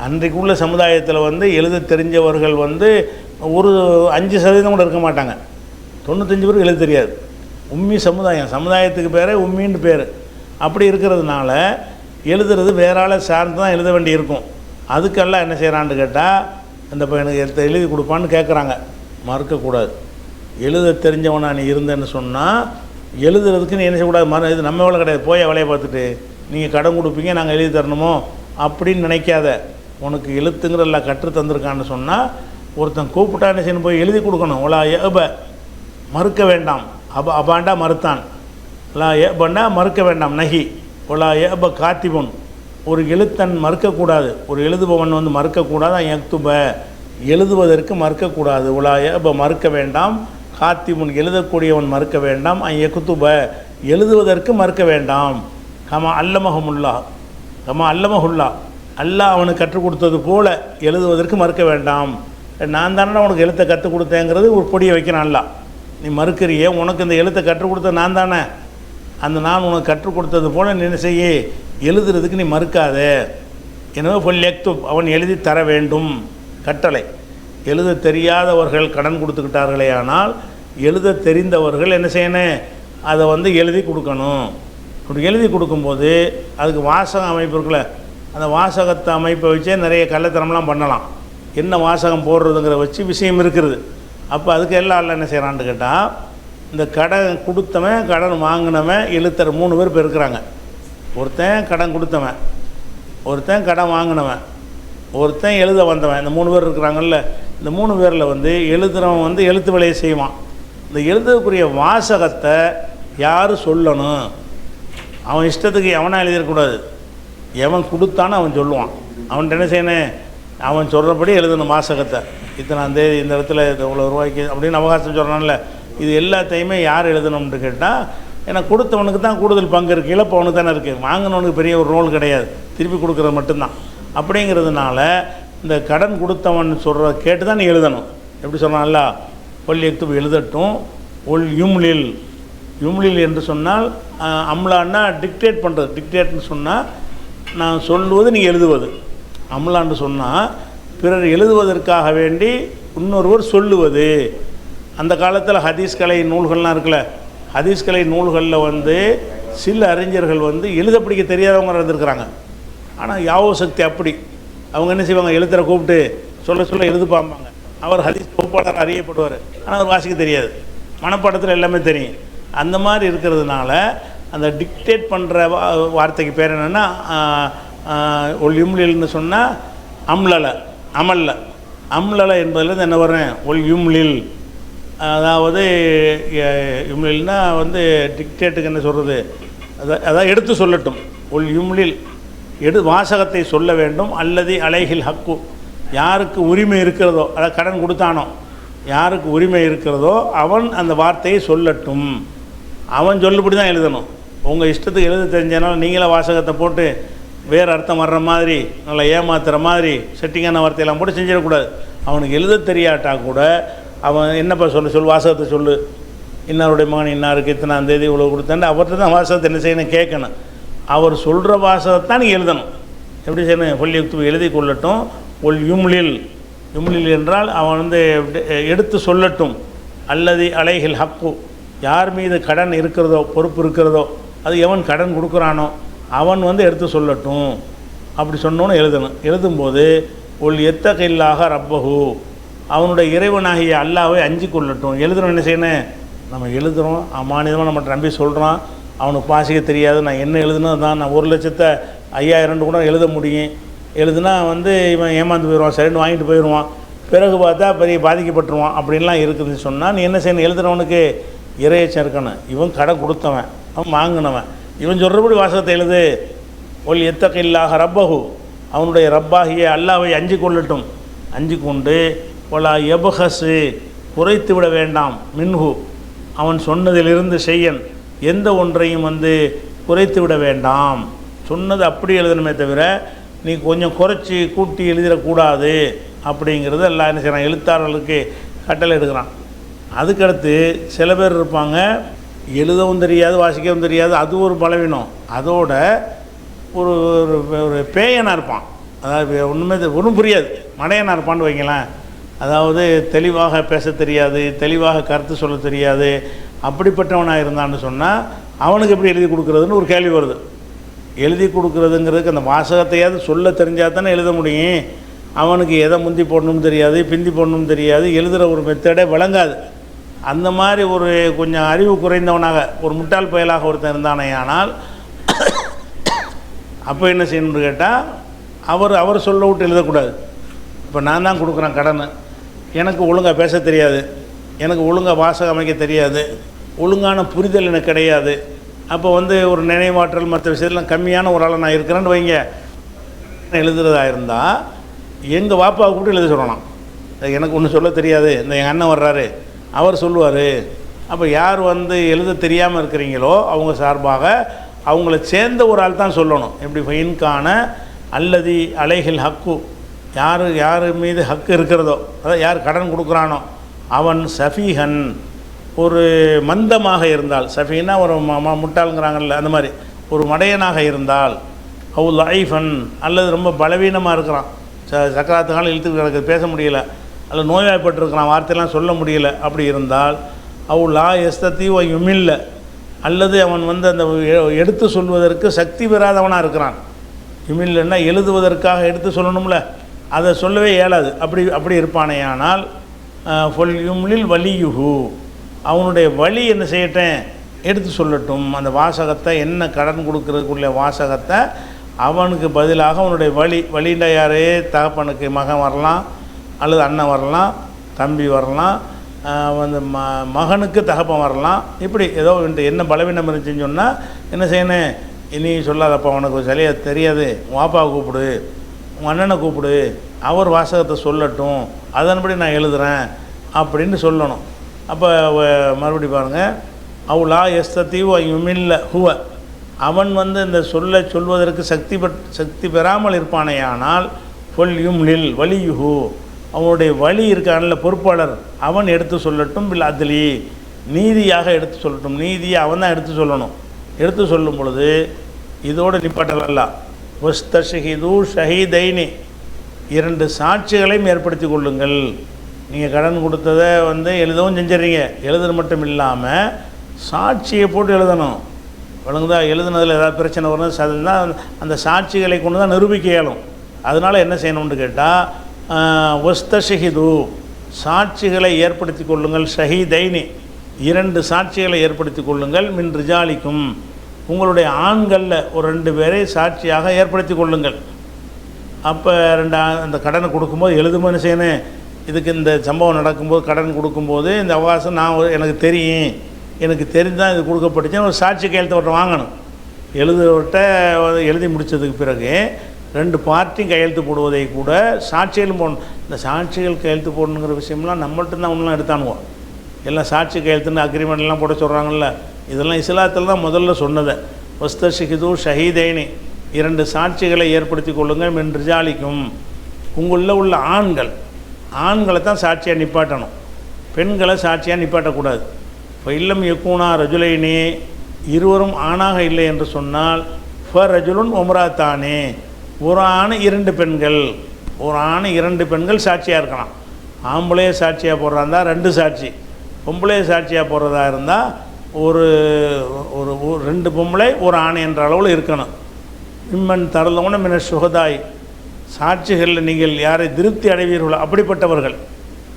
அன்றைக்கு உள்ள சமுதாயத்தில் வந்து எழுத தெரிஞ்சவர்கள் வந்து ஒரு 5% கூட இருக்க மாட்டாங்க. 95 பேருக்கு எழுத தெரியாது. உம்மி சமுதாயத்துக்கு பேர் உம்மின்னு பேர். அப்படி இருக்கிறதுனால எழுதுறது வேற ஆளை சார்ந்து தான் எழுத வேண்டி இருக்கும். அதுக்கெல்லாம் என்ன செய்கிறான்னு கேட்டால், அந்த பையனுக்கு எழுதி கொடுப்பான்னு கேட்குறாங்க. மறுக்கக்கூடாது. எழுத தெரிஞ்சவனா நீ இருந்தேன்னு சொன்னால் எழுதுறதுக்கு நீ என்ன செய்யக்கூடாது, இது நம்ம வேலை கிடையாது, போய் வேலையை பார்த்துட்டு நீங்கள் கடன் கொடுப்பீங்க நாங்கள் எழுதி தரணுமோ அப்படின்னு நினைக்காத. உனக்கு எழுத்துங்கிற எல்லாம் கற்று தந்திருக்கான்னு சொன்னால் ஒருத்தன் கூப்பிட்டா என்ன செய்யணும், போய் எழுதி கொடுக்கணும். ஒலா ஏப மறுக்க வேண்டாம், அபாண்டா மறுத்தான், லா ஏபண்டா மறுக்க வேண்டாம், நகி ஒலா ஏப காத்திபுன், ஒரு எழுத்தன் மறுக்கக்கூடாது, ஒரு எழுதுபவன் வந்து மறுக்கக்கூடாது, எக்துப எழுதுவதற்கு மறுக்கக்கூடாது, ஒலா ஏப மறுக்க வேண்டாம், காத்திபுன் எழுதக்கூடியவன் மறுக்க வேண்டாம், எக்துப எழுதுவதற்கு மறுக்க வேண்டாம். கமா அல்லமஹமுல்லா அல்லாஹ் அவனுக்கு கற்றுக் கொடுத்தது போல எழுதுவதற்கு மறுக்க வேண்டாம். நான் தானே உனக்கு எழுத்தை கற்றுக் கொடுத்தேங்கிறது ஒரு பொடியை வைக்கிறான் அல்லா. நீ மறுக்கிறியே, உனக்கு இந்த எழுத்தை கற்றுக் கொடுத்த நான் தானே, அந்த நான் உனக்கு கற்றுக் கொடுத்தது போல நீ செய்ய, எழுதுறதுக்கு நீ மறுக்காதே. எனவே பொல்யக்துப் அவன் எழுதி தர வேண்டும் கட்டளை. எழுத தெரியாதவர்கள் கடன் கொடுத்துக்கிட்டார்களே, ஆனால் எழுத தெரிந்தவர்கள் என்ன செய்யணும், அதை வந்து எழுதி கொடுக்கணும். அப்படி எழுதி கொடுக்கும்போது அதுக்கு வாசகம் அமைப்பு இருக்குல்ல, அந்த வாசகத்தை அமைப்பை வச்சே நிறைய கள்ளத்தனம்லாம் பண்ணலாம். என்ன வாசகம் போடுறதுங்கிற வச்சு விஷயம் இருக்குது. அப்போ அதுக்கு எல்லாம் என்ன செய்கிறான்னு கேட்டால், இந்த கடன் கொடுத்தவன் கடன் வாங்கினவன் எழுத்தர் 3 பேர் இப்போ இருக்கிறாங்க. ஒருத்தன் கடன் கொடுத்தவன், ஒருத்தன் கடன் வாங்கினவன், ஒருத்தன் எழுத வந்தவன். இந்த 3 பேர் இருக்கிறாங்கல்ல, இந்த 3 பேரில் வந்து எழுதுகிறவன் வந்து எழுத்து வேலையை செய்வான். இந்த எழுதக்கூடிய வாசகத்தை யார் சொல்லணும், அவன் இஷ்டத்துக்கு எவனாக எழுதிடக்கூடாது. எவன் கொடுத்தான்னு அவன் சொல்லுவான். அவன்கிட்ட என்ன செய்யணும், அவன் சொல்கிறபடி எழுதணும் வாசகத்தை. இத்தனாம் தேதி இந்த இடத்துல இவ்வளோ ரூபாய்க்கு அப்படின்னு அவகாசம் சொல்கிறான்ல, இது எல்லாத்தையுமே யார் எழுதணும்னு கேட்டால், ஏன்னா கொடுத்தவனுக்கு தான் கூடுதல் பங்கு இருக்குது, இழப்பவனுக்கு தானே இருக்குது, வாங்கினவனுக்கு பெரிய ஒரு ரோல் கிடையாது, திருப்பி கொடுக்குறது மட்டும்தான். அப்படிங்கிறதுனால இந்த கடன் கொடுத்தவன் சொல்கிற கேட்டு தான் நீ எழுதணும். எப்படி சொல்கிறான்ல, பொல்யக்து எழுதட்டும், யும்லில் என்று சொன்னால் அம்லான்னா டிக்டேட் பண்ணுறது. டிக்டேட்னு சொன்னால் நான் சொல்லுவது நீங்கள் எழுதுவது. அம்லான்னு சொன்னால் பிறர் எழுதுவதற்காக வேண்டி இன்னொருவர் சொல்லுவது. அந்த காலத்தில் ஹதீஸ் கலை நூல்கள்லாம் இருக்குல்ல, ஹதீஸ் கலை நூல்களில் வந்து சில அறிஞர்கள் வந்து எழுத பிடிக்க தெரியாதவங்க இருந்திருக்கிறாங்க. ஆனால் யாவோ சக்தி அப்படி அவங்க என்ன செய்வாங்க, எழுத்துற கூப்பிட்டு சொல்ல எழுதுப்பாம்பாங்க. அவர் ஹதீஸ் தொகுப்பாளர் அறியப்படுவார், ஆனால் அவர் வாசிக்க தெரியாது, மனப்பாடத்தில் எல்லாமே தெரியும். அந்த மாதிரி இருக்கிறதுனால அந்த டிக்டேட் பண்ணுற வார்த்தைக்கு பேர் என்னென்னா ஒல் யும்லில்னு சொன்னால் அம்லலை என்பதில் என்ன வர்றேன், ஒல் யும்லில். அதாவது யும்லில்னா வந்து டிக்டேட்டுக்கு என்ன சொல்கிறது, அதான் எடுத்து சொல்லட்டும். ஒல் யும்லில் வாசகத்தை சொல்ல வேண்டும். அல்லது அலைஹில் ஹக்கு யாருக்கு உரிமை இருக்கிறதோ, அதாவது கடன் கொடுத்தானோ யாருக்கு உரிமை இருக்கிறதோ அவன் அந்த வார்த்தையை சொல்லட்டும். அவன் சொல்லப்படி தான் எழுதணும். உங்கள் இஷ்டத்துக்கு எழுத தெரிஞ்சனால நீங்களே வாசகத்தை போட்டு வேறு அர்த்தம் வர்ற மாதிரி நல்லா ஏமாத்துகிற மாதிரி செட்டிங்கான வார்த்தையெல்லாம் போட்டு செஞ்சிடக்கூடாது. அவனுக்கு எழுத தெரியாட்டா கூட அவன் என்னப்பா சொல் வாசகத்தை சொல்லு, இன்னாருடைய மகன் இன்னாருக்கு இத்தனாம் தேதி இவ்வளோ கொடுத்தாண்டு அவர்கிட்ட தான் வாசகத்தை என்ன செய்யணும் கேட்கணும். அவர் சொல்கிற வாசகத்தான் நீங்கள் எழுதணும். எப்படி செய்யணும், பொல்யக்து எழுதி கொள்ளட்டும். யும்லில் என்றால் அவன் வந்து எடுத்து சொல்லட்டும். அல்லது அலைஹில் ஹக்கு யார் மீது கடன் இருக்கிறதோ பொறுப்பு இருக்கிறதோ, அது எவன் கடன் கொடுக்குறானோ அவன் வந்து எடுத்து சொல்லட்டும். அப்படி சொன்னோன்னு எழுதணும். எழுதும்போது எத்தகையில்லாக ரப்பஹு அவனுடைய இறைவனாகிய அல்லாவை அஞ்சு கொள்ளட்டும். எழுதுறோம் என்ன செய்யணும், நம்ம எழுதுகிறோம் அமானிதமாக நம்ம நம்பி சொல்கிறான், அவனுக்கு வாசிக்க தெரியாது, நான் என்ன எழுதுனா தான் நான் 1,05,000 கூட எழுத முடியும். எழுதுனா வந்து இவன் ஏமாந்து போயிடுவான், சரின்னு வாங்கிட்டு போயிடுவான். பிறகு பார்த்தா பெரிய பாதிக்கப்பட்டுருவான் அப்படின்லாம் இருக்குதுன்னு சொன்னால் நீ என்ன செய்யணும்? எழுதுறவனுக்கு இறையச்சம் இருக்கணும். இவன் கடன் கொடுத்தவன், அவன் வாங்கினவன், இவன் சொல்கிறபடி வாசகத்தை எழுது. ஒல் எத்தகில்லாக ரப்பஹு, அவனுடைய ரப்பாகிய அல்லாவை அஞ்சு கொள்ளட்டும். அஞ்சு கொண்டு ஒலா எபஹஸு, குறைத்து விட வேண்டாம். மின்ஹு, அவன் சொன்னதிலிருந்து செய்யன், எந்த ஒன்றையும் குறைத்து விட வேண்டாம். சொன்னது அப்படி எழுதணுமே தவிர நீ கொஞ்சம் குறைச்சி கூட்டி எழுதிடக்கூடாது அப்படிங்கிறது எல்லாம் என்ன செய்கிறான்? எழுத்தாளர்களுக்கு கட்டளை எடுக்கிறான். அதுக்கடுத்து சில பேர் இருப்பாங்க, எழுதவும் தெரியாது வாசிக்கவும் தெரியாது, அது ஒரு பலவீனம். அதோட ஒரு ஒரு பேயனாக இருப்பான், அதாவது ஒன்றுமே ஒன்றும் புரியாது, மடையனாக இருப்பான்னு வைங்களேன். அதாவது தெளிவாக பேச தெரியாது, தெளிவாக கருத்து சொல்ல தெரியாது. அப்படிப்பட்டவனாக இருந்தான்னு சொன்னால் அவனுக்கு எப்படி எழுதி கொடுக்குறதுன்னு ஒரு கேள்வி வருது. எழுதி கொடுக்குறதுங்கிறதுக்கு அந்த வாசகத்தையாவது சொல்ல தெரிஞ்சால் தானே எழுத முடியும். அவனுக்கு எதை முந்தி போடணும்னு தெரியாது, பிந்தி போடணும்னு தெரியாது, எழுதுகிற ஒரு மெத்தடே விளங்காது. அந்த மாதிரி ஒரு கொஞ்சம் அறிவு குறைந்தவனாக ஒரு முட்டாள் பயலாக ஒருத்தன் இருந்தானே. ஆனால் அப்போ என்ன செய்யணும்னு கேட்டால் அவர் சொல்ல விட்டு எழுதக்கூடாது. இப்போ நான் தான் கொடுக்குறேன் கடன், எனக்கு ஒழுங்காக பேச தெரியாது, எனக்கு ஒழுங்காக வாசகம் அமைக்க தெரியாது, ஒழுங்கான புரிதல் எனக்கு கிடையாது. அப்போ ஒரு நினைவாற்றல் மற்ற விஷயத்துலாம் கம்மியான ஒரு ஆளை நான் இருக்கிறேன்னு வைங்க. எழுதுறதா இருந்தால் எங்கள் வாப்பாவை கூட எழுத சொல்லலாம். எனக்கு ஒன்றும் சொல்ல தெரியாது, இந்த எங்கள் அண்ணன் வர்றாரு அவர் சொல்லுவார். அப்போ யார் எழுத தெரியாமல் இருக்கிறீங்களோ அவங்க சார்பாக அவங்கள சேர்ந்த ஒரு ஆள் தான் சொல்லணும். எப்படி ஃபைன்கான அல்லதி அலைகள் ஹக்கு, யார் மீது ஹக்கு இருக்கிறதோ, அதாவது யார் கடன் கொடுக்குறானோ அவன் சஃபீஹன், ஒரு மந்தமாக இருந்தால், சஃபீனா ஒரு முட்டாளுங்கிறாங்கல்ல அந்த மாதிரி, ஒரு மடையனாக இருந்தால், அவு லைஃபன் அல்லது ரொம்ப பலவீனமாக இருக்கிறான், சக்கராத்துக்கால இழுத்து கிடக்குது, பேச முடியலை, அல்லது நோய்வாய்ப்பட்டிருக்கிறான், வார்த்தையெல்லாம் சொல்ல முடியலை, அப்படி இருந்தால் அவு லா எஸ்தத்தி ஓ யுமில்ல, அல்லது அவன் அந்த எடுத்து சொல்வதற்கு சக்தி பெறாதவனாக இருக்கிறான். யுமில்லன்னா எழுதுவதற்காக எடுத்து சொல்லணும்ல, அதை சொல்லவே இயலாது, அப்படி இருப்பானேயானால் ஃபொல் யும்லில் வலியுஹு, அவனுடைய வழி என்ன செய்யட்டேன்? எடுத்து சொல்லட்டும். அந்த வாசகத்தை, என்ன கடன் கொடுக்கறதுக்குள்ள வாசகத்தை அவனுக்கு பதிலாக அவனுடைய வழியில் யார்? தகப்பனுக்கு மகன் வரலாம், அல்லது அண்ணன் வரலாம், தம்பி வரலாம், மகனுக்கு தகப்பன் வரலாம். இப்படி ஏதோ என்ன பலவீனம் இருந்துச்சுன்னு சொன்னால் என்ன செய்யணும்? இனி சொல்லாதப்பா, உனக்கு சரியாக தெரியாது, உன் வாப்பாவை கூப்பிடு, உன் அண்ணனை கூப்பிடு, அவர் வாசகத்தை சொல்லட்டும், அதன்படி நான் எழுதுகிறேன் அப்படின்னு சொல்லணும். அப்போ மறுபடி பாருங்கள், அவுலா எஸ்தீவ் யுமில்ல ஹுவ, அவன் இந்த சொல்வதற்கு சக்தி பெறாமல் இருப்பானேயானால் ஃபொல் யும்லில் வலியுஹு, அவனுடைய வழி இருக்கான்ல பொறுப்பாளர், அவன் எடுத்து சொல்லட்டும். பில் அத்லி, நீதியாக எடுத்து சொல்லட்டும். நீதியை அவன் தான் எடுத்து சொல்லணும். எடுத்து சொல்லும் பொழுது இதோடு நிப்பாட்டலல்ல, வஸ்தஷஹிது ஷஹீதைனி, 2 சாட்சிகளையும் ஏற்படுத்தி கொள்ளுங்கள். நீங்கள் கடன் கொடுத்ததை எழுதவும் செஞ்சிடறீங்க, எழுதுறது மட்டும் இல்லாமல் சாட்சியை போட்டு எழுதணும். வழங்குதா? எழுதுனதில் ஏதாவது பிரச்சனை வரும், அதுதான் அந்த சாட்சிகளை கொண்டு தான் நிரூபிக்க இயலும். அதனால் என்ன செய்யணும்னு கேட்டால் வஸ்தஷஹிது, சாட்சிகளை ஏற்படுத்தி கொள்ளுங்கள். ஷஹீதைனி, 2 சாட்சிகளை ஏற்படுத்தி கொள்ளுங்கள். மின் ரிஜாலிக்கும், உங்களுடைய ஆண்களில் ஒரு 2 பேரை சாட்சியாக ஏற்படுத்தி கொள்ளுங்கள். அப்போ அந்த கடனை கொடுக்கும்போது எழுதும்போது என்ன செய்யணும்? இதுக்கு இந்த சம்பவம் நடக்கும்போது, கடன் கொடுக்கும்போது இந்த அவகாசம் எனக்கு தெரியும், எனக்கு தெரிஞ்சால் இது கொடுக்கப்பட்டுச்சுன்னு ஒரு சாட்சி கையெழுத்து ஒருத்தர் வாங்கணும். எழுதி முடித்ததுக்கு பிறகு 2 பார்ட்டியும் கையெழுத்து போடுவதை கூட சாட்சிகளும் போடணும். இந்த சாட்சிகள் கையெழுத்து போடணுங்கிற விஷயம்லாம் நம்மள்ட்ட தான் ஒன்றுலாம் எடுத்தானுவோம். எல்லாம் சாட்சி கையெழுத்துன்னு அக்ரிமெண்ட்லாம் போட சொல்கிறாங்கல்ல, இதெல்லாம் இஸ்லாத்தில் தான் முதல்ல சொன்னதை. வஸ்தஷஹிது ஷஹீதைனி, 2 சாட்சிகளை ஏற்படுத்தி கொள்ளுங்கள். மின் ரிஜாலிக்கும், உங்களில் உள்ள ஆண்களை தான் சாட்சியாக நிப்பாட்டணும், பெண்களை சாட்சியாக நிப்பாட்டக்கூடாது. இப்போ இல்லம் யக்கூனா ரஜுலைனி, இருவரும் ஆணாக இல்லை என்று சொன்னால் ஃபர் ரஜுலுன் ஒம்ராத்தானே, ஒரு ஆண் 2 பெண்கள், ஒரு ஆண் 2 பெண்கள் சாட்சியாக இருக்கலாம். ஆம்பளையே சாட்சியாக போடுறதா இருந்தால் 2 சாட்சி, பொம்பளையே சாட்சியாக போடுறதா இருந்தால் ஒரு 2 பொம்பளை ஒரு ஆண் என்ற அளவில் இருக்கணும். இம்மன் தரலவன மின சுகதாய், சாட்சிகளில் நீங்கள் யாரை திருப்தி அடைவீர்களோ அப்படிப்பட்டவர்கள்.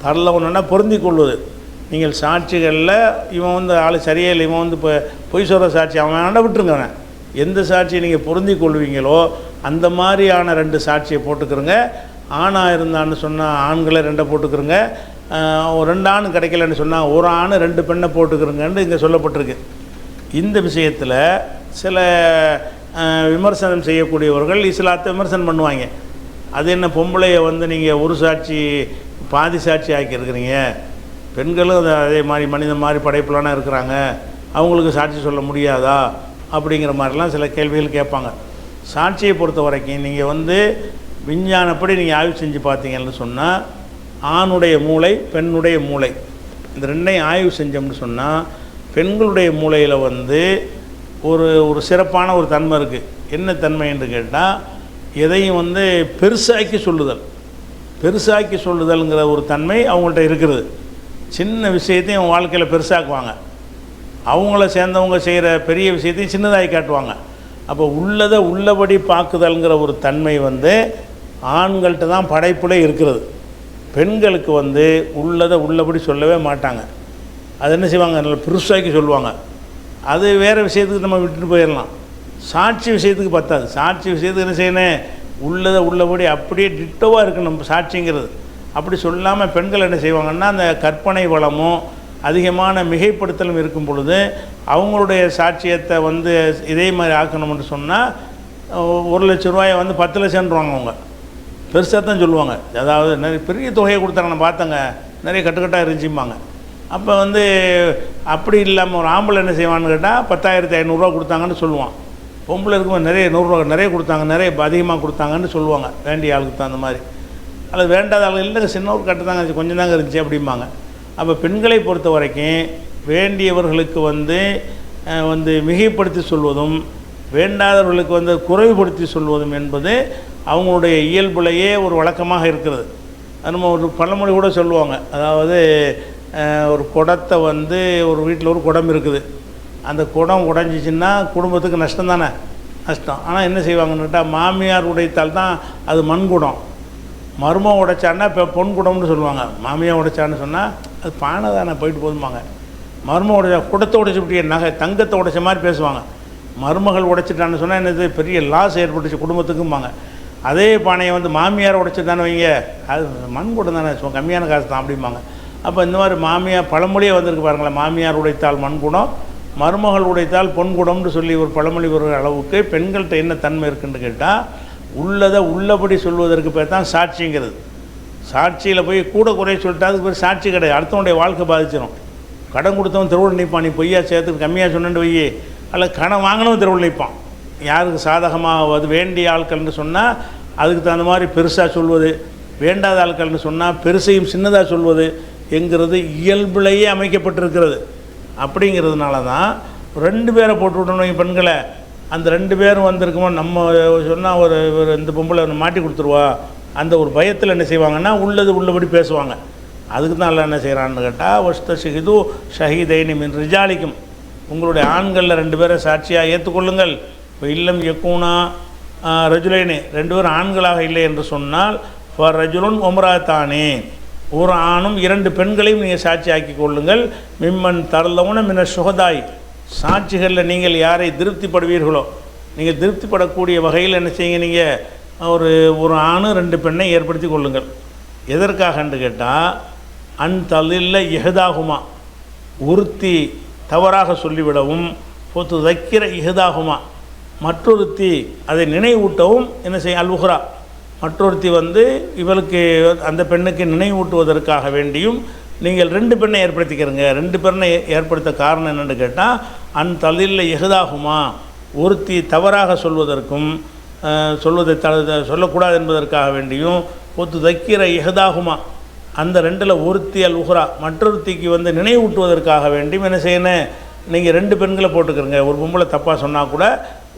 தரலவனா பொருந்தி கொள்வது. நீங்கள் சாட்சிகளில் இவன் ஆள் சரியே இல்லை, இவன் இப்போ பொய் சொல்கிற சாட்சி அவன் விட்டுருங்க. எந்த சாட்சியை நீங்கள் பொருந்தி கொள்வீங்களோ அந்த மாதிரியான 2 சாட்சியை போட்டுக்கிறங்க. ஆணாக இருந்தான்னு சொன்னால் ஆண்களை 2 போட்டுக்கிறங்க, ஒரு 2 ஆண் கிடைக்கலன்னு சொன்னால் ஒரு ஆண் 2 பெண்ணை போட்டுக்கிறங்கன்னு இங்கே சொல்லப்பட்டிருக்கு. இந்த விஷயத்தில் சில விமர்சனம் செய்யக்கூடியவர்கள் இஸ்லாத்தை விமர்சனம் பண்ணுவாங்க. அது என்ன பொம்பளையை வந்து நீங்கள் ஒரு சாட்சி பாதி சாட்சி ஆக்கியிருக்கிறீங்க, பெண்களும் அதே மாதிரி மனிதன் மாதிரி படைப்புலான இருக்கிறாங்க, அவங்களுக்கு சாட்சி சொல்ல முடியாதா அப்படிங்கிற மாதிரிலாம் சில கேள்விகள் கேட்பாங்க. சாட்சியை பொறுத்த வரைக்கும் நீங்கள் வந்து விஞ்ஞானப்படி நீங்கள் ஆய்வு செஞ்சு பார்த்தீங்கன்னு சொன்னால் ஆணுடைய மூளை பெண்ணுடைய மூளை இந்த ரெண்டையும் ஆய்வு செஞ்சோம்னு சொன்னால் பெண்களுடைய மூளையில் வந்து ஒரு சிறப்பான ஒரு தன்மை இருக்குது. என்ன தன்மை என்று கேட்டால் எதையும் வந்து பெருசாக்கி சொல்லுதல்ங்கிற ஒரு தன்மை அவங்கள்ட்ட இருக்கிறது. சின்ன விஷயத்தையும் அவங்க வாழ்க்கையில் பெருசாக்குவாங்க, அவங்கள சேர்ந்தவங்க செய்கிற பெரிய விஷயத்தையும் சின்னதாகி காட்டுவாங்க. அப்போ உள்ளதை உள்ளபடி பார்க்குதல்ங்கிற ஒரு தன்மை வந்து ஆண்கள்கிட்ட தான் படைப்புலே இருக்கிறது. பெண்களுக்கு வந்து உள்ளதை உள்ளபடி சொல்லவே மாட்டாங்க. அது என்ன செய்வாங்க, நல்லா பெருசாக்கி சொல்லுவாங்க. அது வேறு விஷயத்துக்கு நம்ம விட்டுட்டு போயிடலாம். சாட்சி விஷயத்துக்கு பத்தாது. சாட்சி விஷயத்துக்கு என்ன செய்யணும், உள்ளதை உள்ளபடி அப்படியே டிட்டோவாக இருக்குது நம்ம சாட்சிங்கிறது. அப்படி சொல்லாமல் பெண்கள் என்ன செய்வாங்கன்னா அந்த கற்பனை வளமும் அதிகமான மிகைப்படுத்தலும் இருக்கும் பொழுது அவங்களுடைய சாட்சியத்தை வந்து இதே மாதிரி ஆக்கணும்னு சொன்னால் 1 லட்ச ரூபாயை வந்து 10 லட்சம்ன்றாங்க. அவங்க பெருசாக தான் சொல்லுவாங்க. அதாவது நிறைய பெரிய தொகையை கொடுத்தாங்க, நான் பார்த்தங்க, நிறைய கட்டுக்கட்டாக இருந்துச்சும்பாங்க. அப்போ வந்து அப்படி இல்லாமல் ஒரு ஆம்பளை என்ன செய்வான்னு கேட்டால் 10,500 கொடுத்தாங்கன்னு சொல்லுவான். பொம்பளை இருக்கும்போது நிறைய 100 ரூபா நிறைய கொடுத்தாங்க, நிறைய அதிகமாக கொடுத்தாங்கன்னு சொல்லுவாங்க. வேண்டிய ஆளுக்கு தான் அந்த மாதிரி, அல்லது வேண்டாத ஆளுங்க இல்லைங்க சின்ன ஒரு கட்டு தாங்க கொஞ்சம் தாங்க இருந்துச்சு அப்படிம்பாங்க. அப்போ பெண்களை பொறுத்த வரைக்கும் வேண்டியவர்களுக்கு வந்து மிகைப்படுத்தி சொல்வதும் வேண்டாதவர்களுக்கு வந்து குறைவுபடுத்தி சொல்வதும் என்பது அவங்களுடைய இயல்புலையே ஒரு வழக்கமாக இருக்கிறது. அது நம்ம ஒரு பழமொழி கூட சொல்லுவாங்க. அதாவது ஒரு குடத்தை வந்து ஒரு வீட்டில் ஒரு குடம் இருக்குது, அந்த குடம் உடைஞ்சிச்சின்னா குடும்பத்துக்கு நஷ்டம் தானே, நஷ்டம். ஆனால் என்ன செய்வாங்கன்னு கேட்டால் மாமியார் உடைத்தால் தான் அது மண் குடம், மருமம் உடைச்சான்னா இப்போ பொன் குடம்னு சொல்லுவாங்க. மாமியார் உடைச்சான்னு சொன்னால் அது பானை தானே போயிட்டு போதுமாங்க. மருமம் உடைச்சா குடத்தை உடைச்சிவிட்டிய நகை தங்கத்தை உடைச்ச மாதிரி பேசுவாங்க. மருமகள் உடைச்சிட்டான்னு சொன்னால் என்னது பெரிய லாஸ் ஏற்பட்டுச்சு குடும்பத்துக்கும்பாங்க. அதே பானையை வந்து மாமியார் உடைச்சிட்டான்னு வைங்க, அது மண் குடம் தானே கம்மியான காசு தான் அப்படிம்பாங்க. அப்போ இந்த மாதிரி மாமியார் பழமொழியே வந்திருக்கு பாருங்களேன், மாமியார் உடைத்தால் மண் குடம், மருமகள் உடைத்தால் பொன் குடம்னு சொல்லி ஒரு பழமொழி வருகிற அளவுக்கு பெண்கள்கிட்ட என்ன தன்மை இருக்குன்னு கேட்டால் உள்ளதை உள்ளபடி சொல்வதற்கு பேர் தான் சாட்சிங்கிறது. சாட்சியில் போய் கூட குறைய சொல்லிட்டா அதுக்கு பேர் சாட்சி கிடையாது, அடுத்தவனுடைய வாழ்க்கை பாதிச்சிடும். கடன் கொடுத்தவன் தெருவில் நிற்பான், நீ பொய்யா சேர்த்துக்கு கம்மியாக சொன்னு வையே, அல்ல கடன் வாங்கினவன் தெருவில் நிற்பான். யாருக்கு சாதகமாக அது வேண்டிய ஆட்கள்னு சொன்னால் அதுக்கு தகுந்த மாதிரி பெருசாக சொல்வது, வேண்டாத ஆட்கள்னு சொன்னால் பெருசையும் சின்னதாக சொல்வது என்கிறது இயல்பிலேயே அமைக்கப்பட்டிருக்கிறது. அப்படிங்கிறதுனால தான் 2 பேரை போட்டு விடணும் பெண்களை. அந்த 2 பேரும் வந்திருக்குமோ நம்ம சொன்னால் ஒரு இந்த பொம்பளை மாட்டி கொடுத்துருவா, அந்த ஒரு பயத்தில் என்ன செய்வாங்கன்னா உள்ளது உள்ளபடி பேசுவாங்க. அதுக்கு தான் எல்லாம் என்ன செய்கிறான்னு கேட்டால் வஸ்த ஷஹிது ஷஹீதைனி மின் ரிஜாலிக்கும், உங்களுடைய ஆண்களில் 2 பேரை சாட்சியாக ஏற்றுக்கொள்ளுங்கள். இப்போ இல்லம் யக்கூனா ரஜுலைனி, 2 பேரும் ஆண்களாக இல்லை என்று சொன்னால் ஃபார் ரஜுலுன் உம்ராத்தானே, ஒரு ஆணும் 2 பெண்களையும் நீங்கள் சாட்சி ஆக்கி கொள்ளுங்கள். மிம்மன் தரலவுன மின்ன சுகதாய், சாட்சிகளில் நீங்கள் யாரை திருப்திப்படுவீர்களோ நீங்கள் திருப்திப்படக்கூடிய வகையில் என்ன செய்யுங்க, நீங்கள் ஒரு ஆணு 2 பெண்ணை ஏற்படுத்தி கொள்ளுங்கள். எதற்காகன்னு கேட்டால் அன்தலில்ல இஹதாகுமா, ஒருத்தி தவறாக சொல்லிவிடவும், பொத்து தைக்கிற இஹதாகுமா, மற்றொருத்தி அதை நினைவூட்டவும் என்ன செய்ய, அல்வுஹ்ரா மற்றொருத்தி இவளுக்கு அந்த பெண்ணுக்கு நினைவூட்டுவதற்காக வேண்டியும் நீங்கள் 2 பெண்ணை ஏற்படுத்திக்கிறங்க. 2 பெண்ணை ஏற்படுத்த காரணம் என்னென்னு கேட்டால் அன்தலில்ல இஹதாகுமா, ஒருத்தி தவறாக சொல்வதற்கும் சொல்வதை சொல்லக்கூடாது என்பதற்காக வேண்டியும், பொத்து தைக்கிற இஹதாகுமா, அந்த 2ல் ஒருத்தி அல்வுஹ்ரா மற்றொருத்திக்கு நினைவூட்டுவதற்காக வேண்டியும் என்ன செய்யணும், நீங்கள் 2 பெண்களை போட்டுக்கிறங்க. ஒரு பொம்பளை தப்பாக சொன்னால் கூட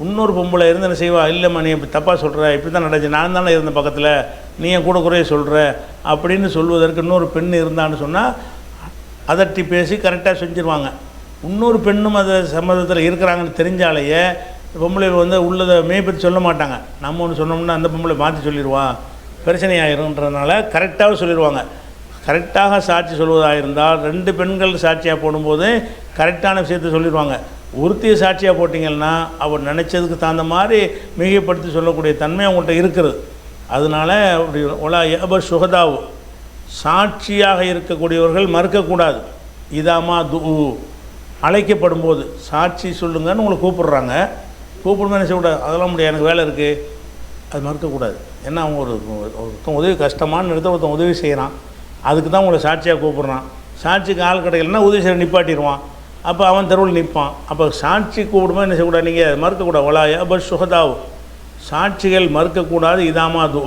இன்னொரு பொம்பளை இருந்து என்ன செய்வா, இல்லைம்மா நீ இப்படி தப்பாக சொல்கிற, இப்படி தான் நடந்துச்சு, நான் தானே இருந்த பக்கத்தில், நீ என் கூட குறைய சொல்கிற அப்படின்னு சொல்வதற்கு இன்னொரு பெண் இருந்தான்னு சொன்னால் அதட்டி பேசி கரெக்டாக செஞ்சுருவாங்க. இன்னொரு பெண்ணும் அது சம்மதத்தில் இருக்கிறாங்கன்னு தெரிஞ்சாலேயே பொம்பளை உள்ளதை மேய்ப்பற்றி சொல்ல மாட்டாங்க. நம்ம ஒன்று சொன்னோம்னா அந்த பொம்பளை மாற்றி சொல்லிடுவா, பிரச்சனை ஆயிருன்றதுனால கரெக்டாக சொல்லிடுவாங்க. கரெக்டாக சாட்சி சொல்வதாக இருந்தால் 2 பெண்கள் சாட்சியாக போடும்போது கரெக்டான விஷயத்தை சொல்லிடுவாங்க. ஒருத்தியை சாட்சியாக போட்டிங்கன்னா அவர் நினச்சதுக்கு தகுந்த மாதிரி மிகைப்படுத்தி சொல்லக்கூடிய தன்மை அவங்கள்ட்ட இருக்கிறது. அதனால அப்படி ஒலா யப சுகதாவு சாட்சியாக இருக்கக்கூடியவர்கள் மறுக்கக்கூடாது. இதாமா து அழைக்கப்படும் போது சாட்சி சொல்லுங்கன்னு உங்களை கூப்பிடுறாங்க, கூப்பிடும்போது என்ன செய்யக்கூடாது, அதெல்லாம் முடியாது எனக்கு வேலை இருக்குது, அது மறுக்கக்கூடாது. ஏன்னா அவங்க ஒருத்தன் உதவி கஷ்டமான இடத்துல ஒருத்தன் உதவி செய்கிறான், அதுக்கு தான் உங்களை சாட்சியாக கூப்பிட்றான். சாட்சிக்கு ஆள் கிடைக்கலன்னா உதவி செய்ய நிப்பாட்டிடுவான், அப்போ அவன் தெருவில் நிற்பான். அப்போ சாட்சி கூப்பிடும்போது என்ன செய்யக்கூடாது, நீங்கள் மறுக்கக்கூடாது. ஒலா யப சுகதாவு சாட்சிகள் மறுக்கக்கூடாது. இதாமா து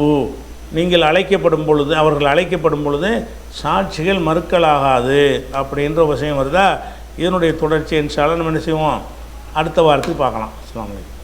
நீங்கள் அழைக்கப்படும் பொழுது, அவர்கள் அழைக்கப்படும் பொழுது சாட்சிகள் மறுக்கலாகாது அப்படின்ற விஷயம் வருதா. இதனுடைய தொடர்ச்சி இன்ஷா அல்லாஹ் நம்ம என்ன செய்வோம், அடுத்த வாரத்துக்கு பார்க்கலாம். அஸ்ஸலாமு அலைக்கும்.